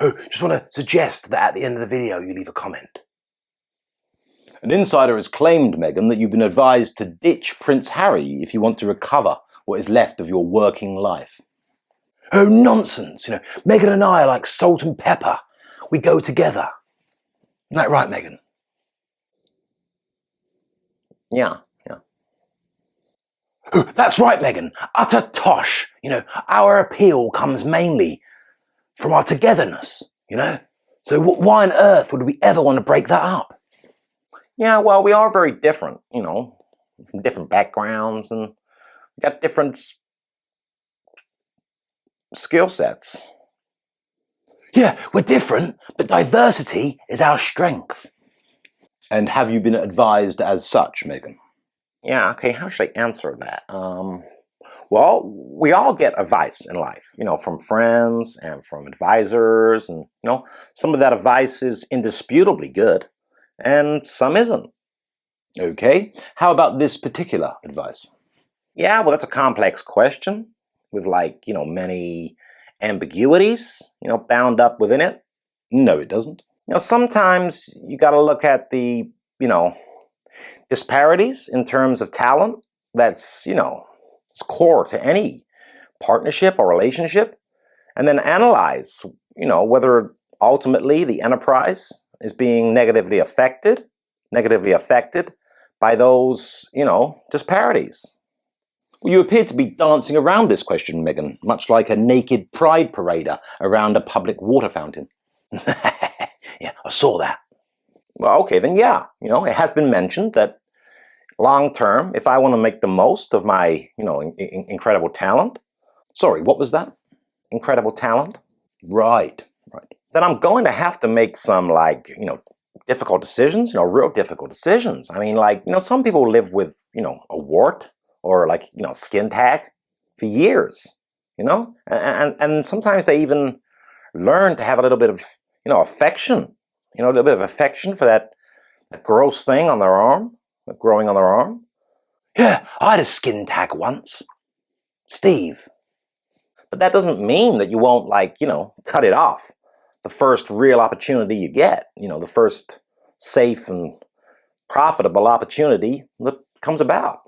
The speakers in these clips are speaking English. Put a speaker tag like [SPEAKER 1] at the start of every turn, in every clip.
[SPEAKER 1] Oh, just want to suggest that at the end of the video you leave a comment.
[SPEAKER 2] An insider has claimed, Meghan, that you've been advised to ditch Prince Harry if you want to recover what is left of your working life.
[SPEAKER 1] Oh, nonsense. Meghan and I are like salt and pepper. We go together. Isn't that right, Meghan?
[SPEAKER 2] Yeah.
[SPEAKER 1] Oh, that's right, Meghan. Utter tosh. Our appeal comes mainly from our togetherness, So why on earth would we ever want to break that up?
[SPEAKER 2] Yeah, well, we are very different, from different backgrounds, and we got different skill sets.
[SPEAKER 1] Yeah, we're different, but diversity is our strength.
[SPEAKER 2] And have you been advised as such, Meghan? Yeah, okay, how should I answer that? Well, we all get advice in life, from friends and from advisors, and, some of that advice is indisputably good, and some isn't. Okay, how about this particular advice? Yeah, well, that's a complex question with, many ambiguities, bound up within it. No, it doesn't. Sometimes you got to look at the, disparities in terms of talent. That's, it's core to any partnership or relationship, and then analyze, whether ultimately the enterprise is being negatively affected by those, disparities. Well, you appear to be dancing around this question, Meghan, much like a naked pride parader around a public water fountain.
[SPEAKER 1] Yeah, I saw that.
[SPEAKER 2] Well, okay, then yeah, it has been mentioned that long term, if I want to make the most of my, incredible talent. Sorry, what was that? Incredible talent? Right. Then I'm going to have to make some, difficult decisions, real difficult decisions. I mean, some people live with, a wart or skin tag for years, and sometimes they even learn to have a little bit of, affection, a little bit of affection for that gross thing on their arm, growing on their arm.
[SPEAKER 1] Yeah, I had a skin tag once. Steve.
[SPEAKER 2] But that doesn't mean that you won't, cut it off the first real opportunity you get, the first safe and profitable opportunity that comes about.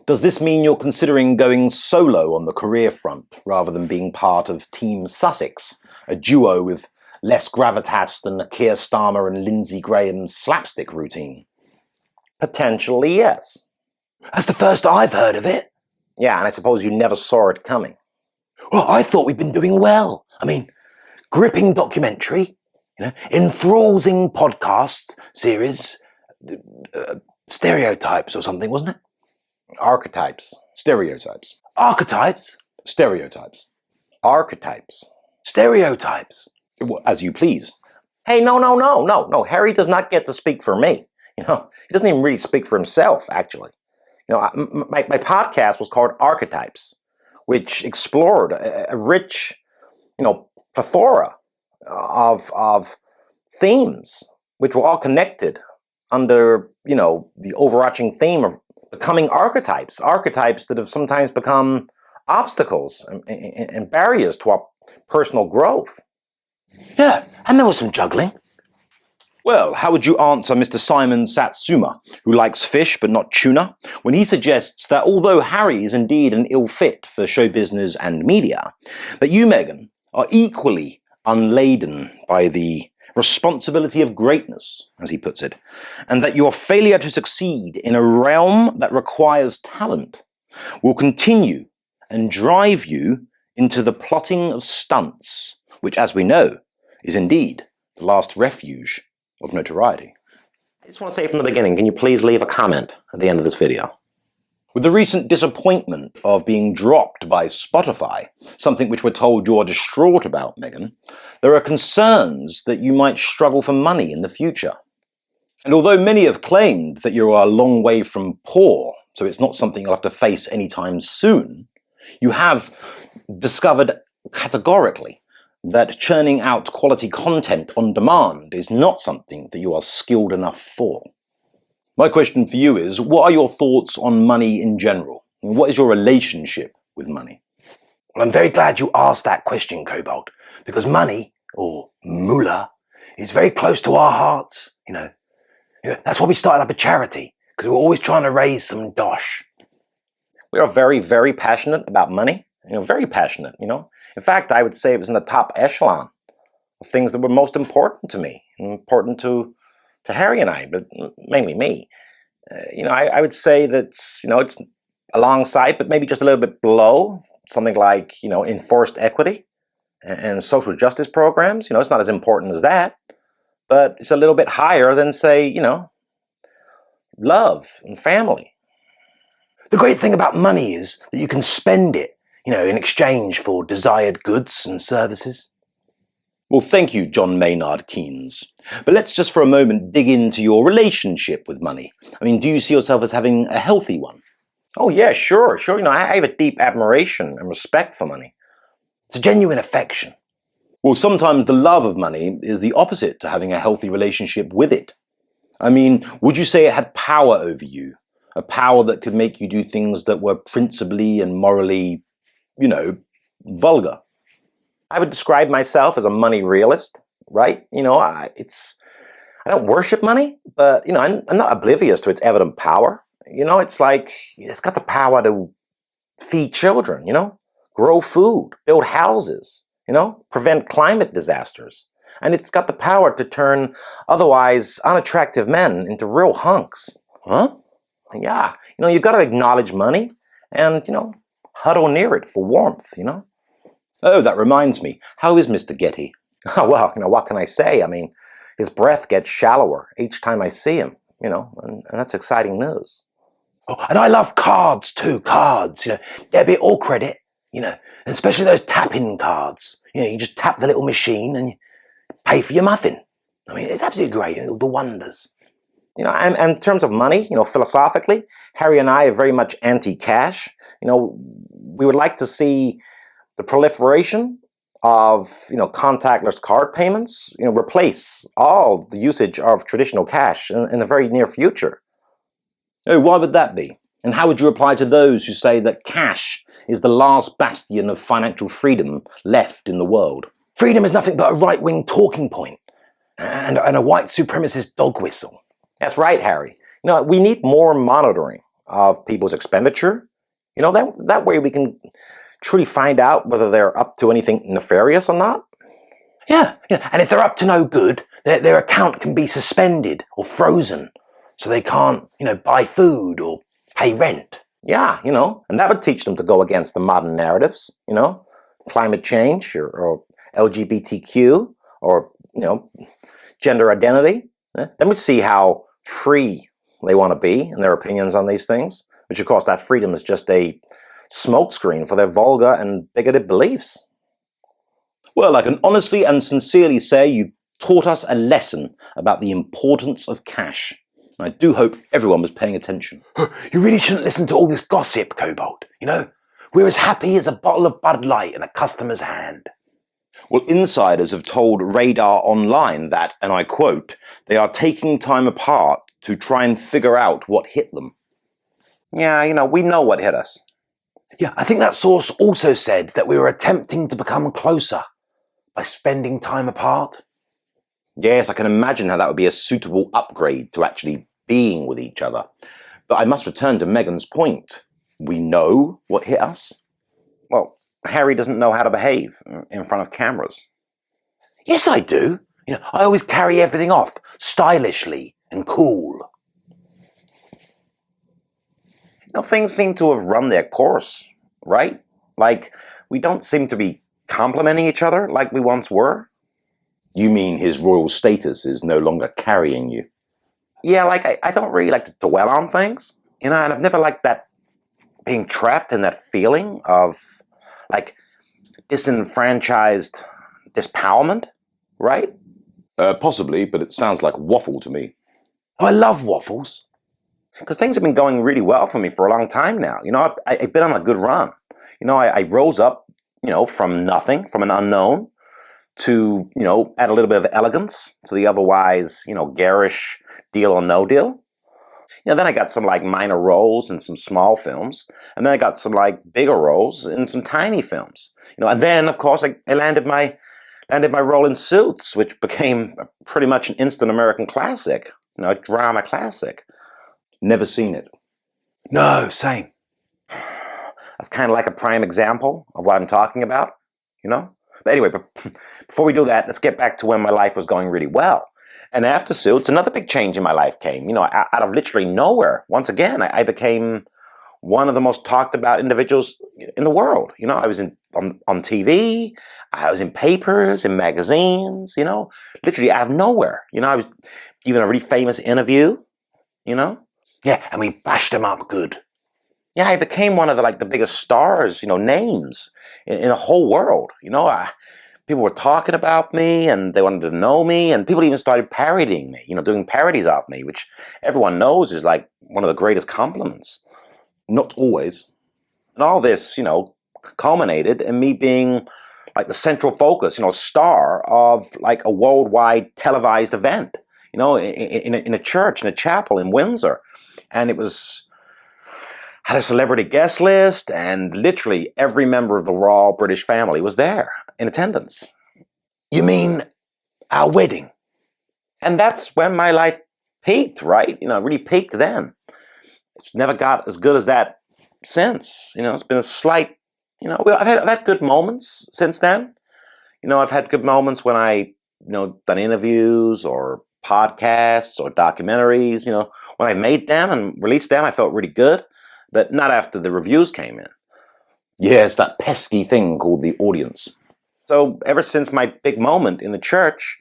[SPEAKER 2] Does this mean you're considering going solo on the career front rather than being part of Team Sussex, a duo with less gravitas than the Keir Starmer and Lindsey Graham slapstick routine? Potentially, yes.
[SPEAKER 1] That's the first I've heard of it.
[SPEAKER 2] Yeah, and I suppose you never saw it coming.
[SPEAKER 1] Well, I thought we'd been doing well. I mean, gripping documentary, enthralling podcast series, stereotypes or something, wasn't it?
[SPEAKER 2] Archetypes. Stereotypes.
[SPEAKER 1] Archetypes?
[SPEAKER 2] Stereotypes. Archetypes.
[SPEAKER 1] Stereotypes.
[SPEAKER 2] Well, as you please. Hey, no. Harry does not get to speak for me. He doesn't even really speak for himself, actually. My podcast was called Archetypes, which explored a rich, plethora of themes, which were all connected under, the overarching theme of becoming archetypes that have sometimes become obstacles and barriers to our personal growth.
[SPEAKER 1] Yeah, and there was some juggling.
[SPEAKER 2] Well, how would you answer Mr. Simon Satsuma, who likes fish but not tuna, when he suggests that although Harry is indeed an ill fit for show business and media, that you, Meghan, are equally unladen by the responsibility of greatness, as he puts it, and that your failure to succeed in a realm that requires talent will continue and drive you into the plotting of stunts, which, as we know, is indeed the last refuge of notoriety. I just want to say from the beginning, can you please leave a comment at the end of this video? With the recent disappointment of being dropped by Spotify, something which we're told you're distraught about, Meghan, there are concerns that you might struggle for money in the future. And although many have claimed that you are a long way from poor, so it's not something you'll have to face anytime soon, you have discovered categorically that churning out quality content on demand is not something that you are skilled enough for. My question for you is, what are your thoughts on money in general? What is your relationship with money?
[SPEAKER 1] Well, I'm very glad you asked that question, Cobalt, because money, or moolah is very close to our hearts, That's why we started up a charity, because we're always trying to raise some dosh.
[SPEAKER 2] We are very, very passionate about money. Very passionate, In fact, I would say it was in the top echelon of things that were most important to me, important to Harry and I, but mainly me. I would say that, it's alongside, but maybe just a little bit below, something like, enforced equity and social justice programs. It's not as important as that, but it's a little bit higher than, say, love and family.
[SPEAKER 1] The great thing about money is that you can spend it, in exchange for desired goods and services.
[SPEAKER 2] Well, thank you, John Maynard Keynes. But let's just for a moment dig into your relationship with money. Do you see yourself as having a healthy one? Oh, yeah, sure. I have a deep admiration and respect for money.
[SPEAKER 1] It's a genuine affection.
[SPEAKER 2] Well, sometimes the love of money is the opposite to having a healthy relationship with it. Would you say it had power over you? A power that could make you do things that were principally and morally, vulgar? I would describe myself as a money realist, right? I don't worship money, but, I'm not oblivious to its evident power. It's like, it's got the power to feed children, grow food, build houses, prevent climate disasters. And it's got the power to turn otherwise unattractive men into real hunks.
[SPEAKER 1] Huh?
[SPEAKER 2] Yeah, you've got to acknowledge money and, huddle near it for warmth, Oh, that reminds me. How is Mr. Getty? Oh, well, what can I say? His breath gets shallower each time I see him, and that's exciting news.
[SPEAKER 1] Oh, and I love cards too, cards, debit or credit, and especially those tap-in cards. You just tap the little machine and you pay for your muffin. It's absolutely great, the wonders.
[SPEAKER 2] And in terms of money, philosophically, Harry and I are very much anti-cash. We would like to see the proliferation of, contactless card payments, replace all the usage of traditional cash in the very near future. Oh, why would that be? And how would you reply to those who say that cash is the last bastion of financial freedom left in the world?
[SPEAKER 1] Freedom is nothing but a right-wing talking point and a white supremacist dog whistle.
[SPEAKER 2] That's right, Harry. We need more monitoring of people's expenditure. That way we can truly find out whether they're up to anything nefarious or not.
[SPEAKER 1] Yeah. And if they're up to no good, their account can be suspended or frozen, so they can't, buy food or pay rent.
[SPEAKER 2] Yeah, and that would teach them to go against the modern narratives, climate change or LGBTQ or, gender identity. Then we see how free they want to be in their opinions on these things, which of course that freedom is just a smokescreen for their vulgar and bigoted beliefs. Well, I can honestly and sincerely say you taught us a lesson about the importance of cash. I do hope everyone was paying attention.
[SPEAKER 1] You really shouldn't listen to all this gossip, Cobalt. We're as happy as a bottle of Bud Light in a customer's hand.
[SPEAKER 2] Well, insiders have told Radar Online that, and I quote, they are taking time apart to try and figure out what hit them. Yeah, we know what hit us.
[SPEAKER 1] Yeah, I think that source also said that we were attempting to become closer by spending time apart.
[SPEAKER 2] Yes, I can imagine how that would be a suitable upgrade to actually being with each other. But I must return to Meghan's point. We know what hit us. Well, Harry doesn't know how to behave in front of cameras.
[SPEAKER 1] Yes, I do. I always carry everything off stylishly and cool.
[SPEAKER 2] Things seem to have run their course, right? Like, we don't seem to be complimenting each other like we once were. You mean his royal status is no longer carrying you? Yeah, I don't really like to dwell on things, and I've never liked that being trapped in that feeling of, disenfranchised dispowerment, right? Possibly, but it sounds like waffle to me.
[SPEAKER 1] Oh, I love waffles.
[SPEAKER 2] Because things have been going really well for me for a long time now. I've been on a good run. I rose up, from nothing, from an unknown, to, add a little bit of elegance to the otherwise, garish Deal or No Deal. Then I got some minor roles in some small films, and then I got some bigger roles in some tiny films. And then of course I landed my And did my role in Suits, which became pretty much an instant American classic, a drama classic. Never seen it.
[SPEAKER 1] No, same.
[SPEAKER 2] That's kind of like a prime example of what I'm talking about, But anyway, before we do that, let's get back to when my life was going really well. And after Suits, another big change in my life came. Out of literally nowhere. Once again, I became one of the most talked about individuals in the world. I was on TV, I was in papers, in magazines, literally out of nowhere. I was even a really famous interview,
[SPEAKER 1] Yeah, and we bashed them up good.
[SPEAKER 2] Yeah, I became one of the biggest stars, names in the whole world. People were talking about me and they wanted to know me, and people even started parodying me, doing parodies of me, which everyone knows is like one of the greatest compliments.
[SPEAKER 3] Not always.
[SPEAKER 2] And all this, culminated in me being like the central focus, star of like a worldwide televised event, in a church, in a chapel in Windsor. And it had a celebrity guest list, and literally every member of the royal British family was there in attendance.
[SPEAKER 1] You mean our wedding?
[SPEAKER 2] And that's when my life peaked, right? It really peaked then. It's never got as good as that since. It's been a slight, I've had good moments since then. I've had good moments when I, done interviews or podcasts or documentaries. When I made them and released them, I felt really good. But not after the reviews came in.
[SPEAKER 3] Yes, that pesky thing called the audience.
[SPEAKER 2] So ever since my big moment in the church,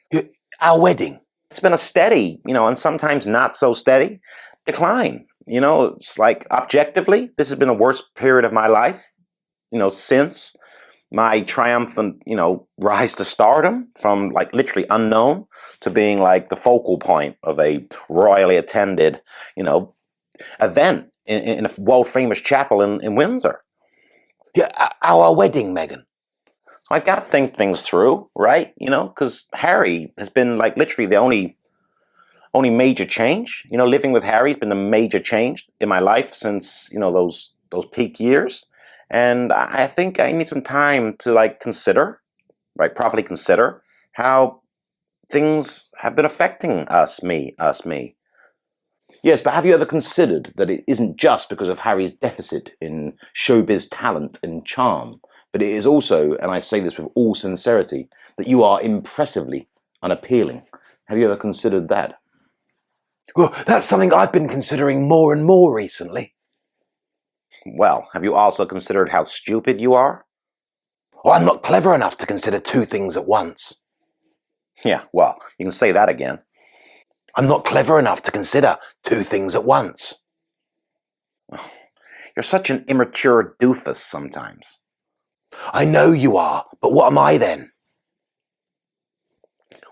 [SPEAKER 1] Our wedding?
[SPEAKER 2] it's been a steady, and sometimes not so steady decline. It's like objectively, this has been the worst period of my life, since my triumphant, rise to stardom from like literally unknown to being like the focal point of a royally attended, event in a world famous chapel in Windsor.
[SPEAKER 1] Yeah, our wedding, Meghan.
[SPEAKER 2] So I've got to think things through, right? Because Harry has been like literally the only major change. Living with Harry's been the major change in my life since those peak years, and I think I need some time to like consider, right, properly consider how things have been affecting us, me.
[SPEAKER 3] Yes, but have you ever considered that it isn't just because of Harry's deficit in showbiz talent and charm, but it is also, and I say this with all sincerity, that you are impressively unappealing? Have you ever considered that?
[SPEAKER 1] Well, that's something I've been considering more and more recently.
[SPEAKER 2] Well, have you also considered how stupid you are?
[SPEAKER 1] Well, I'm not clever enough to consider two things at once.
[SPEAKER 2] Yeah, well, you can say that again.
[SPEAKER 1] I'm not clever enough to consider two things at once.
[SPEAKER 2] You're such an immature doofus sometimes.
[SPEAKER 1] I know you are, but what am I then?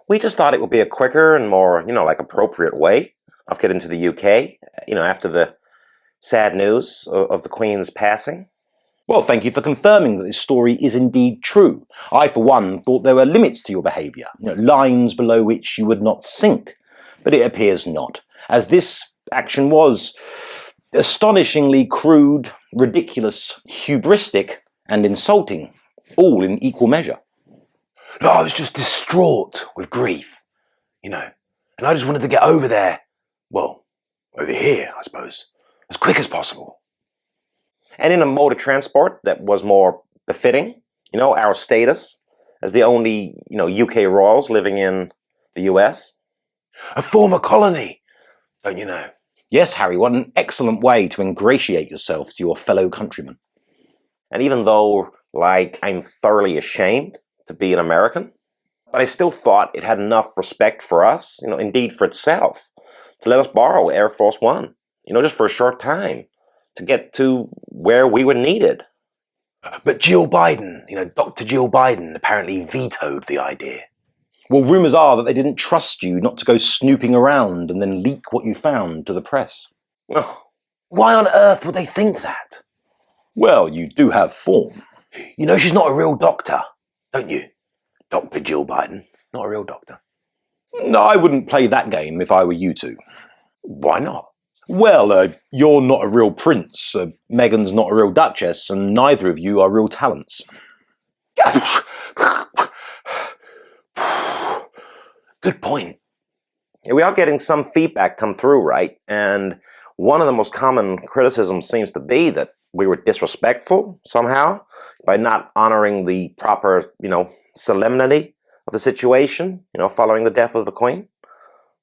[SPEAKER 2] We just thought it would be a quicker and more, like appropriate way of getting to the UK, after the sad news of the Queen's passing.
[SPEAKER 3] Well, thank you for confirming that this story is indeed true. I, for one, thought there were limits to your behaviour, lines below which you would not sink. But it appears not, as this action was astonishingly crude, ridiculous, hubristic, and insulting, all in equal measure.
[SPEAKER 1] No, I was just distraught with grief, and I just wanted to get over there. Well, over here, I suppose, as quick as possible.
[SPEAKER 2] And in a mode of transport that was more befitting, our status as the only, UK royals living in the US.
[SPEAKER 1] A former colony, don't you know?
[SPEAKER 3] Yes, Harry, what an excellent way to ingratiate yourself to your fellow countrymen.
[SPEAKER 2] And even though, I'm thoroughly ashamed to be an American, but I still thought it had enough respect for us, indeed for itself, to let us borrow Air Force One, just for a short time, to get to where we were needed.
[SPEAKER 1] But Jill Biden, Dr. Jill Biden apparently vetoed the idea.
[SPEAKER 3] Well, rumours are that they didn't trust you not to go snooping around and then leak what you found to the press.
[SPEAKER 2] Oh,
[SPEAKER 1] why on earth would they think that?
[SPEAKER 3] Well, you do have form.
[SPEAKER 1] She's not a real doctor, don't you? Dr. Jill Biden, not a real doctor.
[SPEAKER 3] No, I wouldn't play that game if I were you two.
[SPEAKER 1] Why not?
[SPEAKER 3] Well, you're not a real prince, Meghan's not a real duchess, and neither of you are real talents.
[SPEAKER 1] Good point.
[SPEAKER 3] Yeah, we are getting some feedback come through, right? And one of the most common criticisms seems to be that we were disrespectful somehow by not honoring the proper, solemnity of the situation, following the death of the Queen.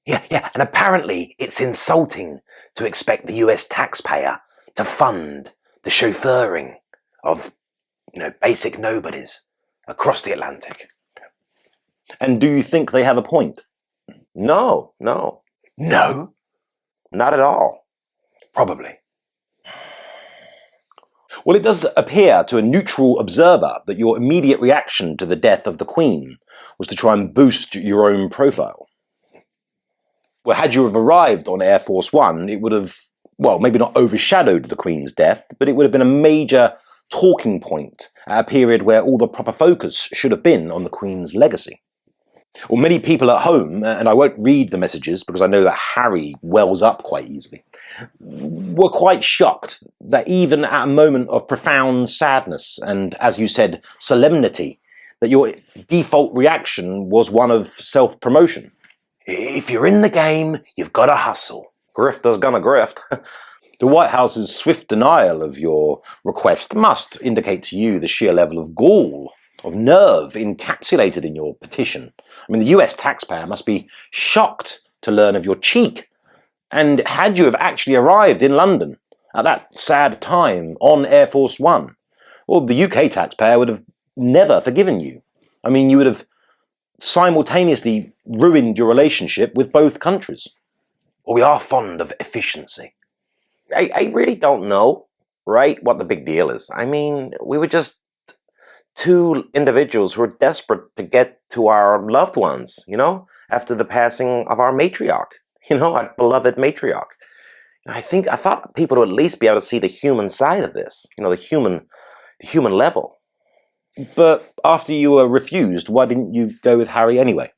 [SPEAKER 1] Yeah, and apparently it's insulting to expect the US taxpayer to fund the chauffeuring of, basic nobodies across the Atlantic.
[SPEAKER 2] And do you think they have a point?
[SPEAKER 3] No,
[SPEAKER 1] No,
[SPEAKER 3] not at all.
[SPEAKER 1] probably.
[SPEAKER 2] Well, it does appear to a neutral observer that your immediate reaction to the death of the Queen was to try and boost your own profile. Well, had you have arrived on Air Force One, it would have, well, maybe not overshadowed the Queen's death, but it would have been a major talking point at a period where all the proper focus should have been on the Queen's legacy. Well, many people at home, and I won't read the messages because I know that Harry wells up quite easily, were quite shocked that even at a moment of profound sadness and, as you said, solemnity, that your default reaction was one of self-promotion.
[SPEAKER 1] If you're in the game, you've got to hustle.
[SPEAKER 3] Grifter's gonna grift.
[SPEAKER 2] The White House's swift denial of your request must indicate to you the sheer level of gall, of nerve encapsulated in your petition. I mean, the US taxpayer must be shocked to learn of your cheek. And had you have actually arrived in London at that sad time on Air Force One, well, the UK taxpayer would have never forgiven you. I mean, you would have simultaneously ruined your relationship with both countries.
[SPEAKER 1] Well, we are fond of efficiency.
[SPEAKER 3] I really don't know, right, what the big deal is. I mean, we were just two individuals who were desperate to get to our loved ones, after the passing of our matriarch, our beloved matriarch. I thought people would at least be able to see the human side of this, the human level.
[SPEAKER 2] But after you were refused, why didn't you go with Harry anyway?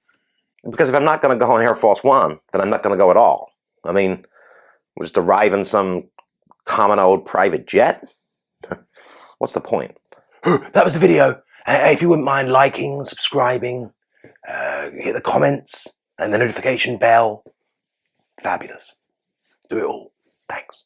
[SPEAKER 3] Because if I'm not going to go on Air Force One, then I'm not going to go at all. I mean, we'll just arrive in some common old private jet? What's the point?
[SPEAKER 1] That was the video. If you wouldn't mind liking, subscribing, hit the comments and the notification bell. Fabulous. Do it all. Thanks.